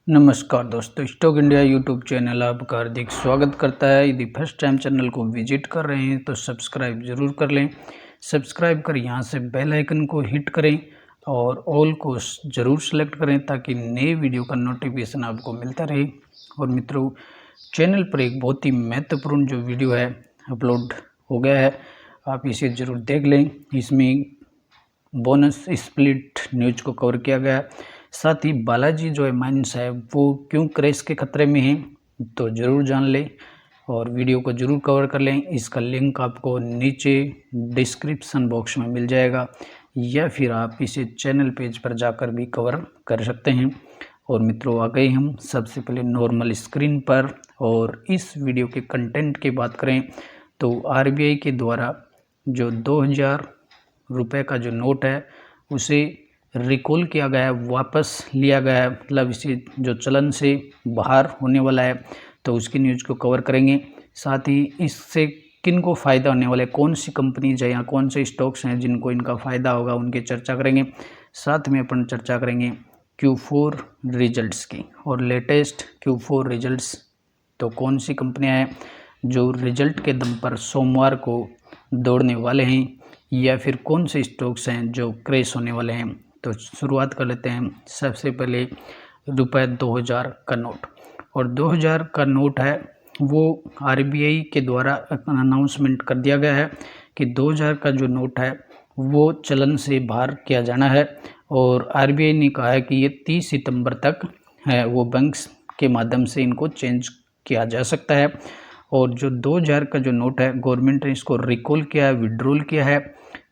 नमस्कार दोस्तों, stock India YouTube channel आपका हार्दिक स्वागत करता है। यदि फर्स्ट टाइम चैनल को विजिट कर रहे हैं तो सब्सक्राइब जरूर कर लें। सब्सक्राइब कर यहां से बेल आइकन को हिट करें और ऑल को ज़रूर सेलेक्ट करें ताकि नए वीडियो का नोटिफिकेशन आपको मिलता रहे। और मित्रों, चैनल पर एक बहुत ही महत्वपूर्ण जो वीडियो है अपलोड हो गया है, आप इसे ज़रूर देख लें। इसमें बोनस स्प्लिट न्यूज को कवर किया गया है। साथ ही बालाजी जो है माइंस है वो क्यों क्रैश के खतरे में है तो ज़रूर जान लें और वीडियो को ज़रूर कवर कर लें। इसका लिंक आपको नीचे डिस्क्रिप्शन बॉक्स में मिल जाएगा या फिर आप इसे चैनल पेज पर जाकर भी कवर कर सकते हैं। और मित्रों, आ गए हम सबसे पहले नॉर्मल स्क्रीन पर। और इस वीडियो के कंटेंट की बात करें तो आरबीआई के द्वारा जो 2000 रुपये का जो नोट है उसे रिकॉल किया गया है, वापस लिया गया है, मतलब इसे जो चलन से बाहर होने वाला है तो उसकी न्यूज़ को कवर करेंगे। साथ ही इससे किन को फ़ायदा होने वाला है, कौन सी कंपनीज है या कौन से स्टॉक्स हैं जिनको इनका फ़ायदा होगा, उनकी चर्चा करेंगे। साथ में अपन चर्चा करेंगे Q4 रिजल्ट्स की और लेटेस्ट Q4 रिजल्ट्स तो कौन सी कंपनियां हैं जो रिजल्ट के दम पर सोमवार को दौड़ने वाले हैं या फिर कौन से स्टॉक्स हैं जो क्रैश होने वाले हैं। तो शुरुआत कर लेते हैं। सबसे पहले रुपये 2000 का नोट, और 2000 का नोट है वो आरबीआई के द्वारा अनाउंसमेंट कर दिया गया है कि 2000 का जो नोट है वो चलन से बाहर किया जाना है। और आरबीआई ने कहा है कि ये 30 सितंबर तक है वो बैंक्स के माध्यम से इनको चेंज किया जा सकता है। और जो 2000 का जो नोट है गवर्नमेंट ने इसको रिकॉल किया है, विड्रॉल किया है।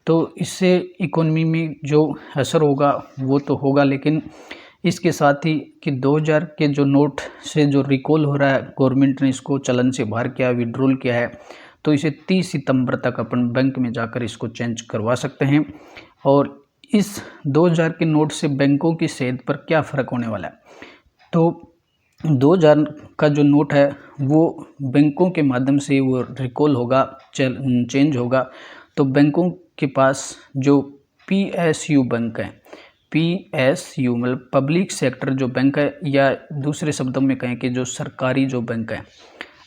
तो इससे इकोनॉमी में जो असर होगा वो तो होगा, लेकिन इसके साथ ही कि 2000 के जो नोट से जो रिकॉल हो रहा है, गवर्नमेंट ने इसको चलन से बाहर किया, विड्रॉल किया है, तो इसे 30 सितंबर तक अपन बैंक में जाकर इसको चेंज करवा सकते हैं। और इस 2000 के नोट से बैंकों की सेहत पर क्या फ़र्क होने वाला है, तो 2000 का जो नोट है वो बैंकों के माध्यम से वो रिकॉल होगा, चेंज होगा। तो बैंकों के पास जो पीएसयू बैंक है, पीएसयू मतलब पब्लिक सेक्टर जो बैंक है, या दूसरे शब्दों में कहें कि जो सरकारी जो बैंक है,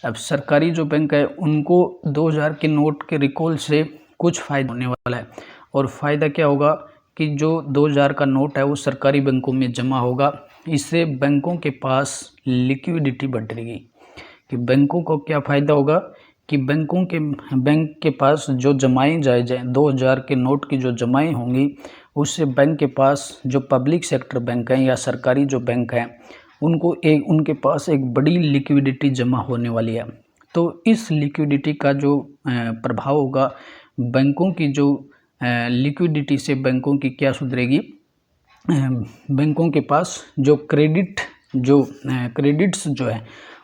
अब सरकारी जो बैंक है उनको 2000 के नोट के रिकॉल से कुछ फ़ायदा होने वाला है। और फ़ायदा क्या होगा कि जो 2000 का नोट है वो सरकारी बैंकों में जमा होगा। इससे बैंकों के पास लिक्विडिटी बढ़ेगी। कि बैंकों को क्या फ़ायदा होगा कि बैंक के पास जो जमाएँ जाए 2000 के नोट की जो जमाएँ होंगी उससे बैंक के पास जो पब्लिक सेक्टर बैंक हैं या सरकारी जो बैंक हैं उनके पास एक बड़ी लिक्विडिटी जमा होने वाली है। तो इस लिक्विडिटी का जो प्रभाव होगा बैंकों की जो लिक्विडिटी से बैंकों की क्या सुधरेगी, बैंकों के पास जो क्रेडिट्स जो है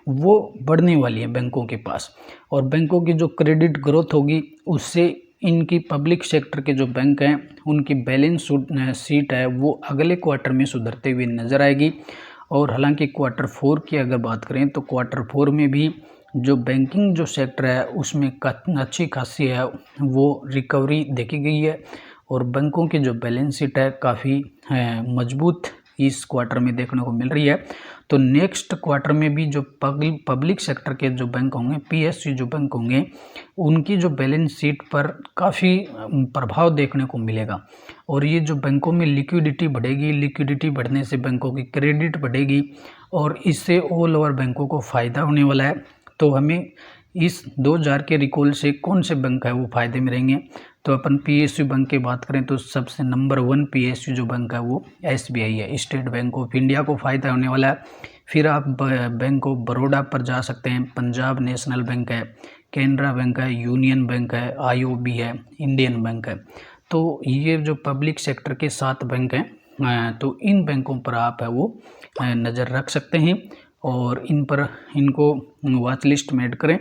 वो बढ़ने वाली है बैंकों के पास। और बैंकों की जो क्रेडिट ग्रोथ होगी उससे इनकी पब्लिक सेक्टर के जो बैंक हैं उनकी बैलेंस शीट है वो अगले क्वार्टर में सुधरते हुए नज़र आएगी। और हालांकि Q4 की अगर बात करें तो Q4 में भी जो बैंकिंग जो सेक्टर है उसमें अच्छी खासी है वो रिकवरी देखी गई है। और बैंकों की जो बैलेंस शीट है काफ़ी मजबूत इस क्वार्टर में देखने को मिल रही है। तो नेक्स्ट क्वार्टर में भी जो पब्लिक सेक्टर के जो बैंक होंगे, पीएसयू जो बैंक होंगे, उनकी जो बैलेंस शीट पर काफ़ी प्रभाव देखने को मिलेगा। और ये जो बैंकों में लिक्विडिटी बढ़ेगी, लिक्विडिटी बढ़ने से बैंकों की क्रेडिट बढ़ेगी और इससे ऑल ओवर बैंकों को फ़ायदा होने वाला है। तो हमें इस 2000 के रिकॉल से कौन से बैंक है वो फ़ायदे में रहेंगे, तो अपन पीएसयू बैंक की बात करें तो सबसे नंबर 1 पीएसयू जो बैंक है वो एसबीआई है, स्टेट बैंक ऑफ इंडिया को फ़ायदा होने वाला है। फिर आप बैंक ऑफ बड़ौदा पर जा सकते हैं, पंजाब नेशनल बैंक है, कैनरा बैंक है, यूनियन बैंक है, आईओबी है, इंडियन बैंक है। तो ये जो पब्लिक सेक्टर के 7 बैंक हैं, तो इन बैंकों पर आप है वो नज़र रख सकते हैं और इनको वॉच लिस्ट में ऐड करें।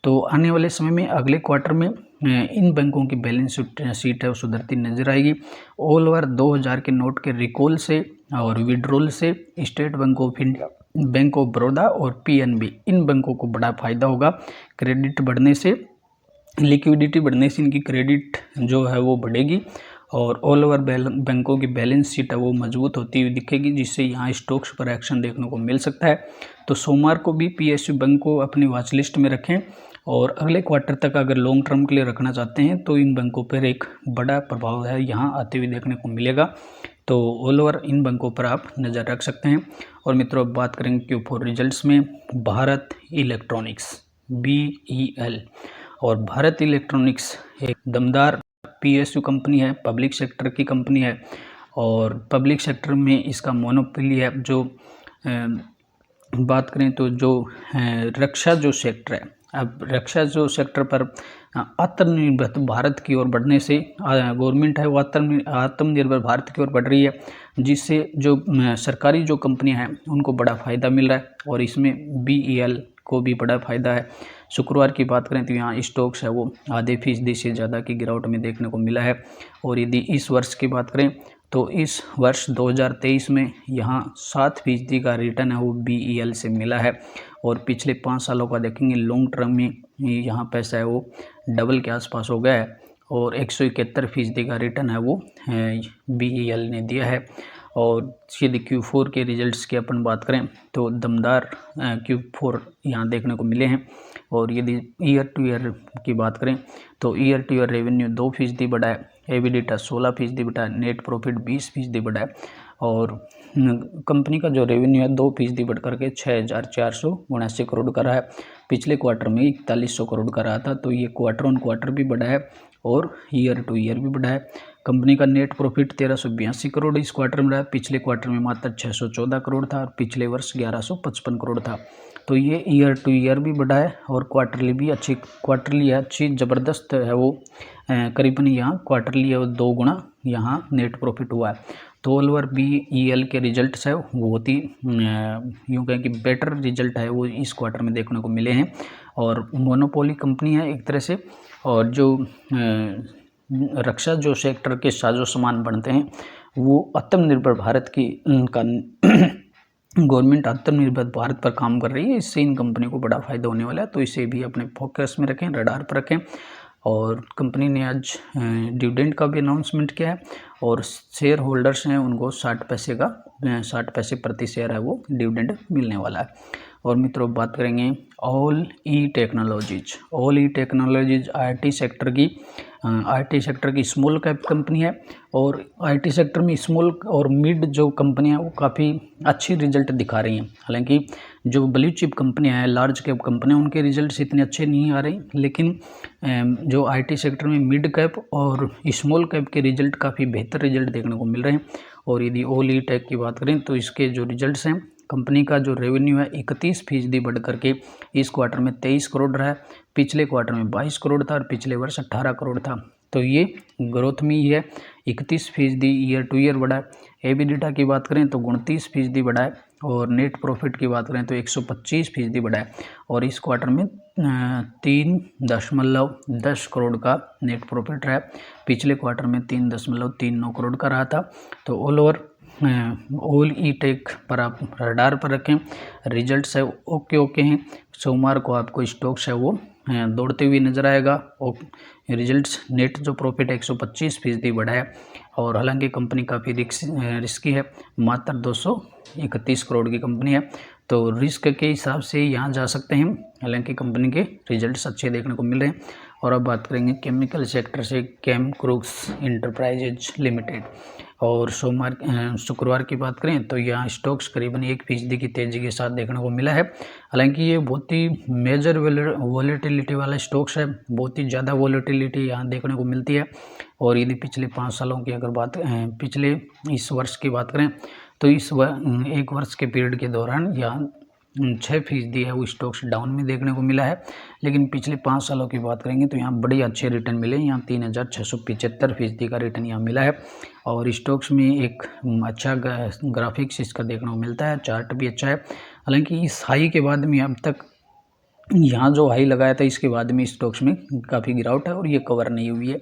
तो आने वाले समय में अगले क्वार्टर में इन बैंकों की बैलेंस शीट है वो सुधरती नजर आएगी। ऑल ओवर 2000 के नोट के रिकॉल से और विड्रॉल से state bank of India, bank of Baroda और पीएनबी, इन बैंकों को बड़ा फायदा होगा। क्रेडिट बढ़ने से, लिक्विडिटी बढ़ने से इनकी क्रेडिट जो है वो बढ़ेगी और ऑल ओवर बैंकों की बैलेंस शीट है वो मजबूत होती हुई दिखेगी, जिससे यहाँ स्टॉक्स पर एक्शन देखने को मिल सकता है। तो सोमवार को भी PSU बैंक को अपनी वॉच लिस्ट में रखें और अगले क्वार्टर तक अगर लॉन्ग टर्म के लिए रखना चाहते हैं तो इन बैंकों पर एक बड़ा प्रभाव है यहाँ आते हुए देखने को मिलेगा। तो ऑल ओवर इन बैंकों पर आप नज़र रख सकते हैं। और मित्रों, अब बात करेंगे Q4 रिजल्ट्स में। भारत इलेक्ट्रॉनिक्स BEL, और भारत इलेक्ट्रॉनिक्स एक दमदार PSU कंपनी है, पब्लिक सेक्टर की कंपनी है और पब्लिक सेक्टर में इसका मोनोपोली है। जो बात करें तो जो रक्षा जो सेक्टर है, अब रक्षा जो सेक्टर पर आत्मनिर्भर भारत की ओर बढ़ने से गवर्नमेंट है वो आत्मनिर्भर भारत की ओर बढ़ रही है, जिससे जो सरकारी जो कंपनियां हैं उनको बड़ा फ़ायदा मिल रहा है और इसमें BEL को भी बड़ा फ़ायदा है। शुक्रवार की बात करें तो यहाँ स्टॉक्स है वो आधे फीसदी से ज़्यादा की गिरावट में देखने को मिला है। और यदि इस वर्ष की बात करें तो इस वर्ष 2023 में यहाँ 7% का रिटर्न है वो BEL से मिला है। और पिछले 5 सालों का देखेंगे लॉन्ग टर्म में यहाँ पैसा है वो डबल के आसपास हो गया है और 171% का रिटर्न है वो BEL ने दिया है। और यदि Q4 के रिजल्ट्स की अपन बात करें तो दमदार Q4 यहाँ देखने को मिले हैं। और यदि ईयर टू ईयर की बात करें तो ईयर टू ईयर रेवेन्यू 2% बढ़ा है, EBITDA 16% बढ़ा है, नेट प्रॉफिट 20% बढ़ा है और कंपनी का जो रेवेन्यू है 2% बढ़ करके 6,479 करोड़ का रहा है। पिछले क्वार्टर में 4100 करोड़ का रहा था। तो ये क्वार्टर ऑन क्वार्टर भी बढ़ा है और ईयर टू ईयर भी बढ़ा है। कंपनी का नेट प्रॉफिट 1382 करोड़ इस क्वार्टर में रहा। पिछले क्वार्टर में मात्र 614 करोड़ था और पिछले वर्ष 1155 करोड़ था। तो ये ईयर टू ईयर भी बढ़ा है और क्वार्टरली अच्छी ज़बरदस्त है वो करीबन यहाँ क्वार्टरली है वो 2 गुना यहाँ नेट प्रॉफिट हुआ है। तो ऑल ओवर BEL के रिजल्ट्स है वो बहुत ही यूँ कहें कि बेटर रिजल्ट है वो इस क्वार्टर में देखने को मिले हैं। और मोनोपोली कंपनी है एक तरह से, और जो रक्षा जो सेक्टर के साजो सामान बनते हैं वो आत्मनिर्भर भारत की का गवर्नमेंट आत्मनिर्भर भारत पर काम कर रही है। इससे इन कंपनी को बड़ा फायदा होने वाला है। तो इसे भी अपने फोकस में रखें, रडार पर रखें। और कंपनी ने आज डिविडेंड का भी अनाउंसमेंट किया है और शेयर होल्डर्स हैं उनको 60 पैसे प्रति शेयर है वो डिविडेंड मिलने वाला है। और मित्रों, बात करेंगे all E technologies IT sector की स्मॉल कैप कंपनी है। और IT सेक्टर में स्मॉल और मिड जो कंपनियां वो काफ़ी अच्छी रिजल्ट दिखा रही हैं। हालांकि जो ब्लू चिप कंपनियां हैं, लार्ज कैप कंपनियां, उनके रिजल्ट्स इतने अच्छे नहीं आ रहे, लेकिन जो IT सेक्टर में मिड कैप और स्मॉल कैप के रिजल्ट काफ़ी बेहतर रिजल्ट देखने को मिल रहे हैं। और यदि ऑल ई टेक की बात करें तो इसके जो रिजल्ट्स हैं, कंपनी का जो रेवेन्यू है 31% बढ़ करके इस क्वार्टर में 23 करोड़ रहा है। पिछले क्वार्टर में 22 करोड़ था और पिछले वर्ष 18 करोड़ था। तो ये ग्रोथ में ही है, 31% ईयर टू ईयर बढ़ा है। EBITDA की बात करें तो 29% बढ़ा है और नेट प्रॉफिट की बात करें तो 125% बढ़ा है। और इस क्वार्टर में 3.10 करोड़ का नेट प्रॉफिट रहा है। पिछले क्वार्टर में 3.39 करोड़ का रहा था। तो all over all E tech पर आप रडार पर रखें। रिजल्ट्स है ओके हैं। सोमवार को आपको स्टॉक्स है वो दौड़ते हुए नजर आएगा। और रिजल्ट्स नेट जो प्रॉफिट 125% बढ़ा है और हालांकि कंपनी काफ़ी रिस्की है, मात्र 231 करोड़ की कंपनी है। तो रिस्क के हिसाब से यहाँ जा सकते हैं, हालांकि कंपनी के रिजल्ट्स अच्छे देखने को मिल रहे हैं। और अब बात करेंगे केमिकल सेक्टर से केमक्रुक्स इंटरप्राइजेज लिमिटेड। और शुक्रवार की बात करें तो यहाँ स्टॉक्स करीबन 1% की तेज़ी के साथ देखने को मिला है। हालांकि ये बहुत ही मेजर वॉलेटिलिटी वाला स्टॉक्स है, बहुत ही ज़्यादा वॉलेटिलिटी यहाँ देखने को मिलती है। और यदि पिछले 5 सालों की अगर बात इस वर्ष की बात करें तो एक वर्ष के पीरियड के दौरान यहाँ 6% है वो स्टॉक्स डाउन में देखने को मिला है। लेकिन पिछले 5 सालों की बात करेंगे तो यहाँ बड़े अच्छे रिटर्न मिले। यहाँ 3,675% का रिटर्न यहाँ मिला है। और स्टॉक्स में एक अच्छा ग्राफिक्स इसका देखने को मिलता है, चार्ट भी अच्छा है। हालांकि इस हाई के बाद में अब तक यहाँ जो हाई लगाया था इसके बाद में स्टॉक्स में काफ़ी गिरावट है और ये कवर नहीं हुई है।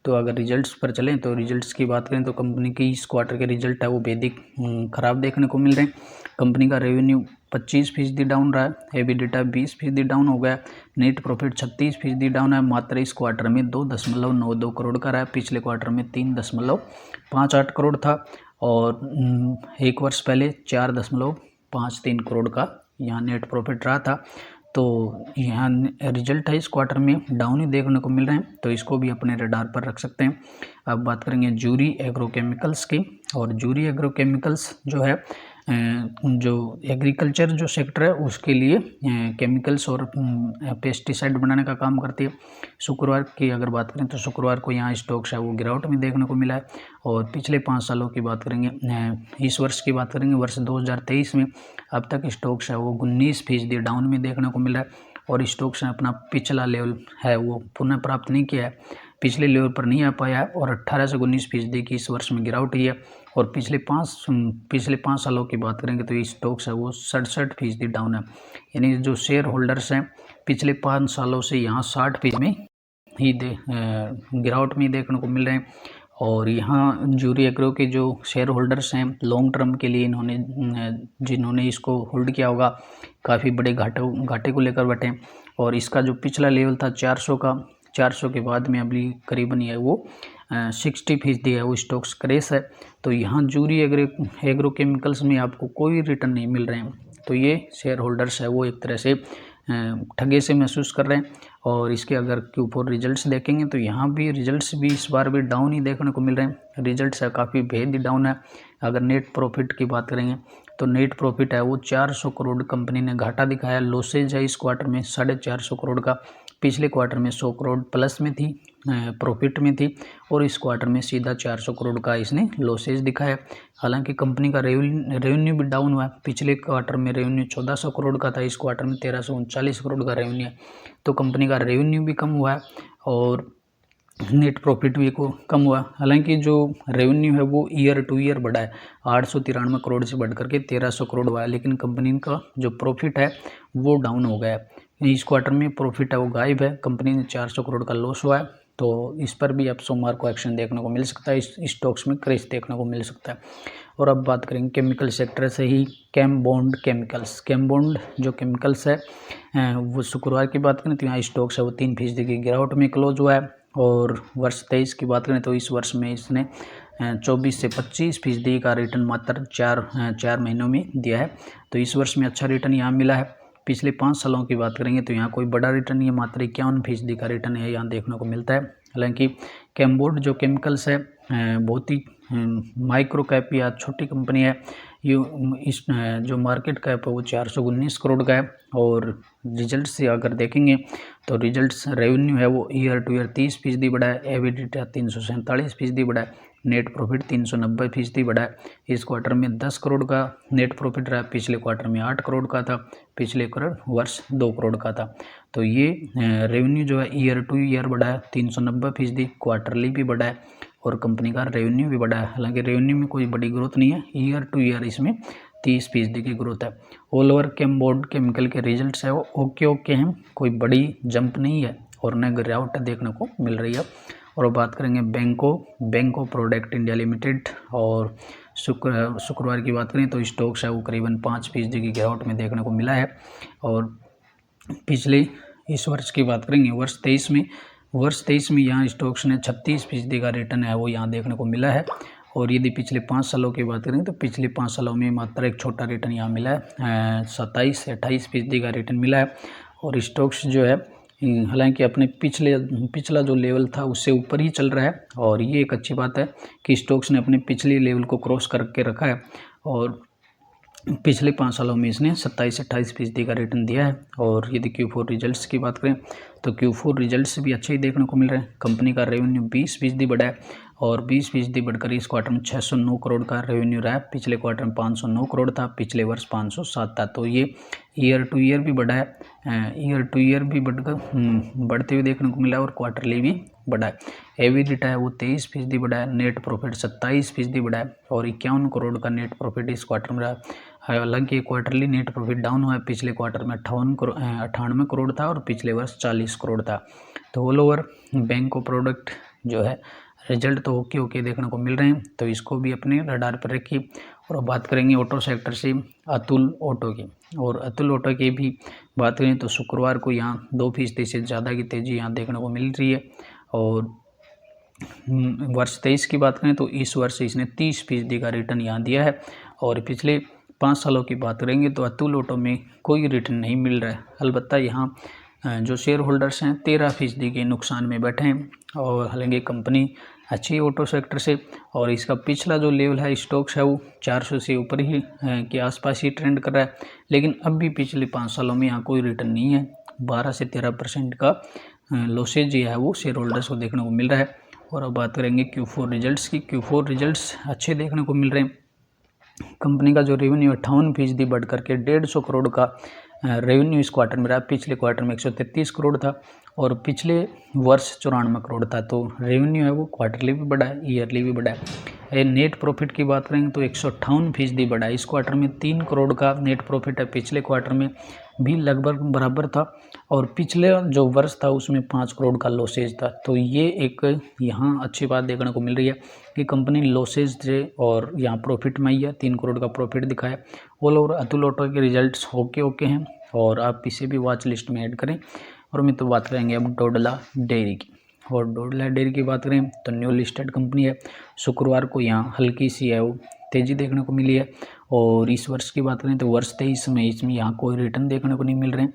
तो अगर रिजल्ट्स पर चलें तो रिजल्ट्स की बात करें तो कंपनी की इस क्वार्टर के रिजल्ट है वो बेहद खराब देखने को मिल रहे हैं। कंपनी का रेवेन्यू 25% डाउन रहा है। एबिडिटा 20% डाउन हो गया। नेट प्रॉफिट 36% डाउन है। मात्र इस क्वार्टर में 2.92 करोड़ का रहा है। पिछले क्वार्टर में 3.58 करोड़ था और एक वर्ष पहले 4.53 करोड़ का यहाँ नेट प्रॉफिट रहा था। तो यहाँ रिजल्ट है इस क्वार्टर में डाउन ही देखने को मिल रहे हैं, तो इसको भी अपने रडार पर रख सकते हैं। अब बात करेंगे जूरी एग्रोकेमिकल्स की। और जूरी एग्रोकेमिकल्स जो है जो एग्रीकल्चर जो सेक्टर है उसके लिए केमिकल्स और पेस्टिसाइड बनाने का काम करती है। शुक्रवार की अगर बात करें तो शुक्रवार को यहाँ स्टॉक्स है वो गिरावट में देखने को मिला है। और पिछले 5 सालों की बात करेंगे, इस वर्ष की बात करेंगे, वर्ष 2023 में अब तक स्टॉक्स है वो 19% डाउन में देखने को मिल रहा है। और स्टॉक्स ने अपना पिछला लेवल है वो पुनः प्राप्त नहीं किया है, पिछले लेवल पर नहीं आ पाया है। और 18 से 19% की इस वर्ष में गिरावट हुई है। और पिछले 5 सालों की बात करेंगे तो ये स्टॉक्स है वो 67% डाउन है। यानी जो शेयर होल्डर्स हैं पिछले 5 सालों से यहाँ 60% में ही गिरावट में देखने को मिल रहे हैं। और यहाँ जूरी एग्रो के जो शेयर होल्डर्स हैं लॉन्ग टर्म के लिए जिन्होंने इसको होल्ड किया होगा काफ़ी बड़े घाटे को लेकर बैठे हैं। और इसका जो पिछला लेवल था 400 का, 400 के बाद में अभी करीबन ये वो 60% है वो स्टॉक्स क्रेश है। तो यहाँ जूरी एग्रो केमिकल्स में आपको कोई रिटर्न नहीं मिल रहे हैं, तो ये शेयर होल्डर्स है वो एक तरह से ठगे से महसूस कर रहे हैं। और इसके अगर Q4 रिजल्ट्स देखेंगे तो यहाँ भी रिजल्ट्स भी इस बार भी डाउन ही देखने को मिल रहे हैं। रिजल्ट्स है काफ़ी भेद डाउन है। अगर नेट प्रॉफिट की बात करेंगे तो नेट प्रॉफिट है वो 400 करोड़ कंपनी ने घाटा दिखाया। लॉसेज है इस क्वार्टर में 450 करोड़ का, पिछले क्वार्टर में 100 करोड़ प्लस में थी, प्रॉफिट में थी। और इस क्वार्टर में सीधा 400 करोड़ का इसने लॉसेज दिखाया। हालांकि कंपनी का रेवेन्यू भी डाउन हुआ है। पिछले क्वार्टर में रेवेन्यू 1400 करोड़ का था, इस क्वार्टर में 1339 करोड़ का रेवेन्यू है। तो कंपनी का रेवेन्यू भी कम हुआ है और नेट प्रॉफिट भी को कम हुआ। हालांकि जो रेवेन्यू है वो ईयर टू ईयर बढ़ा है, 893 करोड़ से बढ़ करके 1300 करोड़ हुआ है। लेकिन कंपनी का जो प्रॉफिट है वो डाउन हो गया है। इस क्वार्टर में प्रॉफिट है वो गायब है, कंपनी ने 400 करोड़ का लॉस हुआ है। तो इस पर भी अब सोमवार को एक्शन देखने को मिल सकता है, इस स्टॉक्स में क्रैश देखने को मिल सकता है। और अब बात करेंगे केमिकल सेक्टर से ही, कैमबॉन्ड केमिकल्स। कैमबॉन्ड जो केमिकल्स है वो शुक्रवार की बात करें तो यहाँ स्टॉक्स है वो 3% की गिरावट में क्लोज हुआ है। और वर्ष 23 की बात करें तो इस वर्ष में इसने 24 से 25% का रिटर्न मात्र 4 महीनों में दिया है। तो इस वर्ष में अच्छा रिटर्न यहाँ मिला है। पिछले 5 सालों की बात करेंगे तो यहाँ कोई बड़ा रिटर्न नहीं है, मात्र 51% का रिटर्न है यहाँ देखने को मिलता है। हालांकि कैमबोर्ड जो केमिकल्स है बहुत ही माइक्रो कैप या छोटी कंपनी है। इस जो मार्केट कैप है वो 419 करोड़ का है। और रिजल्ट से अगर देखेंगे तो रिजल्ट्स रेवेन्यू है वो ईयर टू ईयर 30% बढ़ा है, एबिडिटा 347% बढ़ा है, नेट प्रॉफिट 390% बढ़ा है। इस क्वार्टर में 10 करोड़ का नेट प्रॉफिट रहा, पिछले क्वार्टर में 8 करोड़ का था, पिछले वर्ष 2 करोड़ का था। तो ये रेवेन्यू जो है ईयर टू ईयर बढ़ा है 390%, क्वार्टरली भी बढ़ा है और कंपनी का रेवेन्यू भी बढ़ा है। हालांकि रेवेन्यू में कोई बड़ी ग्रोथ नहीं है, ईयर टू ईयर इसमें 30% की ग्रोथ है। ऑल ओवर कैमबोर्ड केमिकल के रिजल्ट्स है वो ओके हैं, कोई बड़ी जंप नहीं है और न गिरावट देखने को मिल रही है। और बात करेंगे बैंको प्रोडक्ट इंडिया लिमिटेड। और शुक्रवार की बात करें तो स्टॉक्स है वो करीबन 5% की गिरावट में देखने को मिला है। और पिछले इस वर्ष की बात करेंगे वर्ष 23 में यहाँ स्टॉक्स ने 36% का रिटर्न है वो यहाँ देखने को मिला है। और यदि पिछले 5 सालों की बात करें तो पिछले 5 सालों में मात्र एक छोटा रिटर्न यहाँ मिला है, 27 से 28% का रिटर्न मिला है। और स्टॉक्स जो है हालांकि अपने पिछला जो लेवल था उससे ऊपर ही चल रहा है। और ये एक अच्छी बात है कि स्टॉक्स ने अपने पिछले लेवल को क्रॉस करके रखा है और पिछले 5 सालों में इसने 27 से 28% का रिटर्न दिया है। और यदि Q4 रिजल्ट्स की बात करें तो Q4 रिजल्ट्स भी अच्छे ही देखने को मिल रहे हैं। कंपनी का रेवेन्यू 20% बढ़ा है और 20% बढ़कर इस क्वार्टर में 609 करोड़ का रेवेन्यू रहा है, पिछले क्वार्टर में 509 करोड़ था, पिछले वर्ष 507 था। तो ये ईयर टू ईयर भी बढ़ा है, ईयर टू ईयर भी बढ़ते हुए देखने को मिला है और क्वार्टरली भी बढ़ा है। एबिडिटा है वो 23% बढ़ा है, नेट प्रॉफिट 27% बढ़ा है और 51 करोड़ का नेट प्रॉफिट इस क्वार्टर में रहा। हालांकि क्वार्टरली नेट प्रॉफिट डाउन हुआ है, पिछले क्वार्टर में 98 करोड़ था और पिछले वर्ष 40 करोड़ था। तो ऑल ओवर बैंको प्रोडक्ट जो है रिजल्ट तो ओके देखने को मिल रहे हैं, तो इसको भी अपने रडार पर रखिए। और अब बात करेंगे ऑटो सेक्टर से, अतुल ऑटो की। और अतुल ऑटो की भी बात करें तो शुक्रवार को यहाँ 2% से ज़्यादा की तेज़ी यहाँ देखने को मिल रही है। और वर्ष 23 की बात करें तो इस वर्ष इसने 30% का रिटर्न यहाँ दिया है। और पिछले 5 सालों की बात करेंगे तो अतुल ऑटो में कोई रिटर्न नहीं मिल रहा है। अलबत्ता यहाँ जो शेयर होल्डर्स हैं 13% के नुकसान में बैठे हैं। और हालांकि कंपनी अच्छी ऑटो सेक्टर से, और इसका पिछला जो लेवल है स्टॉक्स है वो 400 से ऊपर ही के आसपास ही ट्रेंड कर रहा है। लेकिन अब भी पिछले 5 सालों में यहाँ कोई रिटर्न नहीं है। 12 से 13% का लॉसेज जो है वो शेयर होल्डर्स को देखने को मिल रहा है। और अब बात करेंगे Q4 रिजल्ट्स की। Q4 रिजल्ट्स अच्छे देखने को मिल रहे हैं। कंपनी का जो रेवेन्यू 58% बढ़ करके 150 करोड़ का रेवेन्यू इस क्वार्टर में रहा। पिछले क्वार्टर में 133 करोड़ था और पिछले वर्ष 94 करोड़ था। तो रेवेन्यू है वो क्वार्टरली भी बढ़ा है, ईयरली भी बढ़ा है। नेट प्रॉफिट की बात करेंगे तो 158% बढ़ा है। इस क्वार्टर में 3 करोड़ का नेट प्रॉफिट है, पिछले क्वार्टर में भी लगभग बराबर था। और पिछले जो वर्ष था उसमें 5 करोड़ का लॉसेज था। तो ये एक यहाँ अच्छी बात देखने को मिल रही है कि कंपनी लॉसेज से और यहाँ प्रॉफिट में ही है, 3 करोड़ का प्रॉफिट दिखाया। ऑल ओवर अतुल ऑटो के रिजल्ट्स ओके हैं और आप इसे भी वॉच लिस्ट में ऐड करें। और मैं तो बात करेंगे अब डोडला डेयरी की। और डोडला डेयरी की बात करें तो न्यू लिस्टेड कंपनी है। शुक्रवार को यहाँ हल्की सी है वो तेज़ी देखने को मिली है। और इस वर्ष की बात करें तो वर्ष 23 में इसमें यहाँ कोई रिटर्न देखने को नहीं मिल रहे।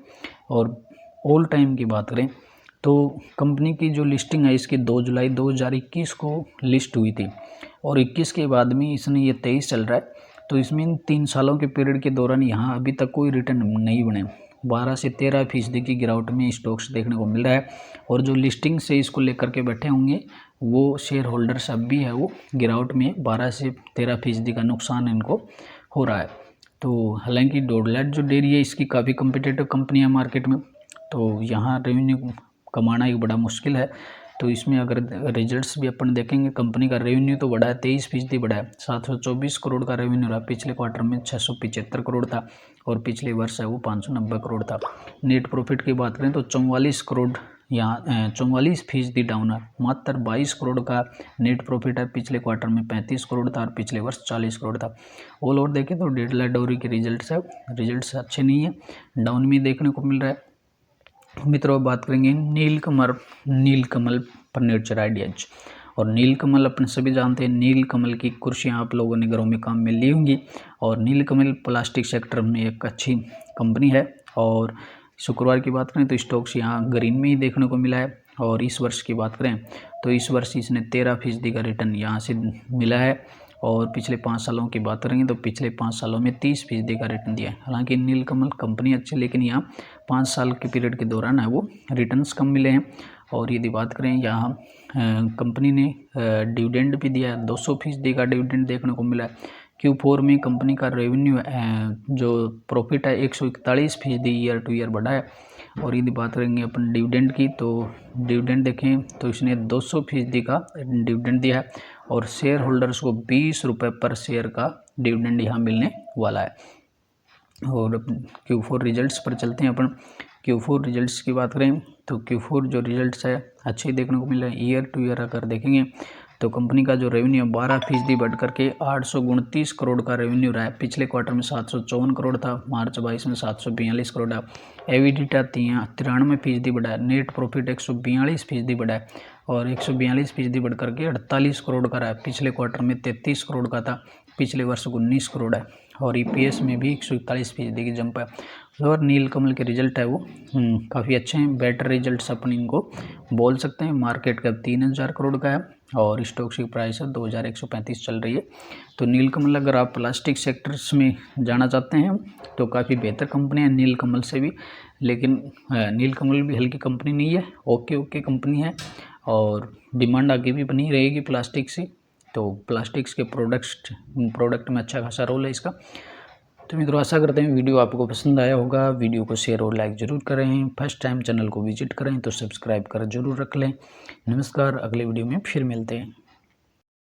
और ऑल टाइम की बात करें तो कंपनी की जो लिस्टिंग है इसकी 2 जुलाई 2021 को लिस्ट हुई थी और 21 के बाद में इसने ये 23 चल रहा है। तो इसमें 3 सालों के पीरियड के दौरान यहाँ अभी तक कोई रिटर्न नहीं बने। 12 से 13% की गिरावट में स्टॉक्स देखने को मिल रहा है। और जो लिस्टिंग से इसको लेकर के बैठे होंगे वो शेयर होल्डर्स अब भी है वो गिरावट में 12 से 13% का नुकसान इनको हो रहा है। तो हालांकि डोडला जो डेयरी है इसकी काफ़ी कम्पिटिटिव कंपनी है मार्केट में, तो यहाँ रेवेन्यू कमाना एक बड़ा मुश्किल है। तो इसमें अगर रिजल्ट्स भी अपन देखेंगे, कंपनी का रेवेन्यू तो बढ़ा है, 23% बढ़ा है। 724 करोड़ का रेवेन्यू रहा, पिछले क्वार्टर में 675 करोड़ था और पिछले वर्ष है वो 590 करोड़ था। नेट प्रॉफिट की बात करें तो 44 करोड़ यहाँ 44% डाउन है, मात्र 22 करोड़ का नेट प्रॉफिट है। पिछले क्वार्टर में 35 करोड़ था और पिछले वर्ष 40 करोड़ था। ऑल ओवर देखें तो डोडला डेयरी के रिजल्ट्स अच्छे नहीं है, डाउन में देखने को मिल रहा है। मित्रों बात करेंगे नीलकमल फर्नीचर आइडियाज। और नीलकमल अपन सभी जानते हैं, नीलकमल की कुर्सियाँ आप लोगों ने घरों में काम में ली होंगी। और नीलकमल प्लास्टिक सेक्टर में एक अच्छी कंपनी है। और शुक्रवार की बात करें तो स्टॉक्स यहाँ ग्रीन में ही देखने को मिला है। और इस वर्ष की बात करें तो इस वर्ष इसने 13% का रिटर्न यहाँ से मिला है। और पिछले 5 सालों की बात करेंगे तो पिछले 5 सालों में 30% का रिटर्न दिया है। हालांकि नीलकमल कंपनी अच्छी, लेकिन यहाँ 5 साल के पीरियड के दौरान है वो रिटर्न्स कम मिले हैं। और यदि बात करें यहाँ कंपनी ने डिविडेंड भी दिया है, 200% का डिविडेंड देखने को मिला है। Q4 में कंपनी का रेवेन्यू जो प्रॉफिट है 141% ईयर टू ईयर बढ़ा है। और यदि बात करेंगे अपन डिविडेंड की तो डिविडेंड देखें तो इसने 200% का डिविडेंड दिया है और शेयर होल्डर्स को 20 रुपये पर शेयर का डिविडेंड यहाँ मिलने वाला है। और Q4 रिजल्ट्स पर चलते हैं अपन। Q4 रिजल्ट्स की बात करें तो Q4 जो रिजल्ट्स है अच्छे देखने को मिल रहे हैं। ईयर टू ईयर अगर देखेंगे तो कंपनी का जो रेवेन्यू 12% बढ़ करके 829 करोड़ का रेवेन्यू रहा है। पिछले क्वार्टर में 754 करोड़ था, मार्च 22 में 742 करोड़ है। एबिडिटा 93% बढ़ा है, नेट प्रॉफिट 142% बढ़ा है और 142% बढ़ करके 48 करोड़ का रहा है। पिछले क्वार्टर में 33 करोड़ का था, पिछले वर्ष 19 करोड़ है। और EPS में भी 141% की जंप है। और नीलकमल के रिजल्ट है वो काफ़ी अच्छे हैं, बेटर रिजल्ट्स अपन इनको बोल सकते हैं। मार्केट कैप 3000 करोड़ का है और स्टॉक्स की प्राइस है 2135 चल रही है। तो नीलकमल अगर आप प्लास्टिक सेक्टर्स में जाना चाहते हैं तो काफ़ी बेहतर कंपनी है नीलकमल से भी। लेकिन नीलकमल भी हल्की कंपनी नहीं है, ओके कंपनी है और डिमांड आगे भी बनी रहेगी प्लास्टिक से। तो प्लास्टिक्स के प्रोडक्ट में अच्छा खासा रोल है इसका। तो मित्रों आशा करते हैं वीडियो आपको पसंद आया होगा। वीडियो को शेयर और लाइक ज़रूर करें। फर्स्ट टाइम चैनल को विजिट करें तो सब्सक्राइब कर जरूर रख लें। नमस्कार, अगले वीडियो में फिर मिलते हैं।